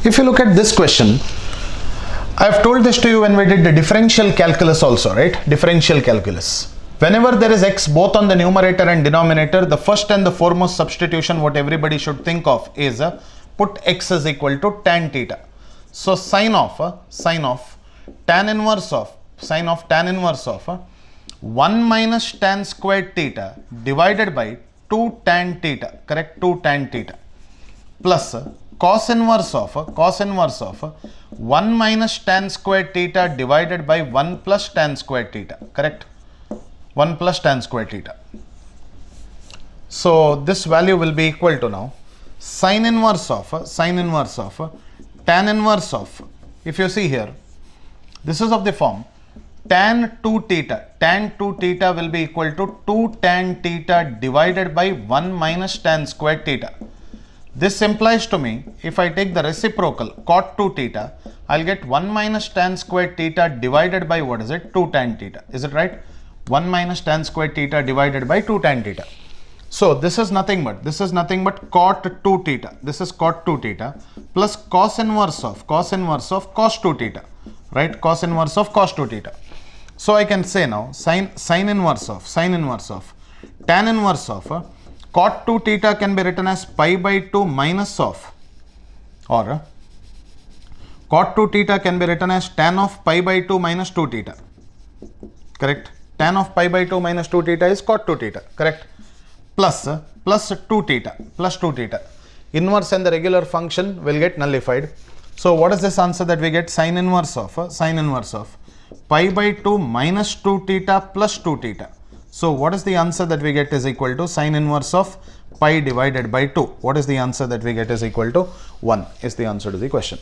If you look at this question, I have told this to you when we did the differential calculus also, right? Differential calculus. Whenever there is x both on the numerator and denominator, the first and the foremost substitution what everybody should think of is put x is equal to tan theta. So sine of tan inverse of 1 minus tan squared theta divided by 2 tan theta, correct? 2 tan theta plus cos inverse of 1 minus tan squared theta divided by 1 plus tan squared theta, correct? 1 plus tan squared theta. So this value will be equal to now sine inverse of tan inverse of, if you see here, this is of the form tan 2 theta will be equal to 2 tan theta divided by 1 minus tan squared theta. This implies to me, if I take the reciprocal cot 2 theta, I'll get 1 minus tan squared theta divided by what is it? 2 tan theta. Is it right? 1 minus tan squared theta divided by 2 tan theta. So this is nothing but cot 2 theta. This is cot 2 theta plus cos inverse of cos 2 theta, right? Cos inverse of cos 2 theta. So I can say now sine inverse of tan inverse of cot 2 theta can be written as pi by 2 minus of, or cot 2 theta can be written as tan of pi by 2 minus 2 theta, correct? Tan of pi by 2 minus 2 theta is cot 2 theta, correct? Plus 2 theta. Inverse and the regular function will get nullified. So what is this answer that we get? Sine inverse of pi by 2 minus 2 theta plus 2 theta. So what is the answer that we get is equal to sine inverse of pi divided by 2. What is the answer that we get is equal to 1 is the answer to the question.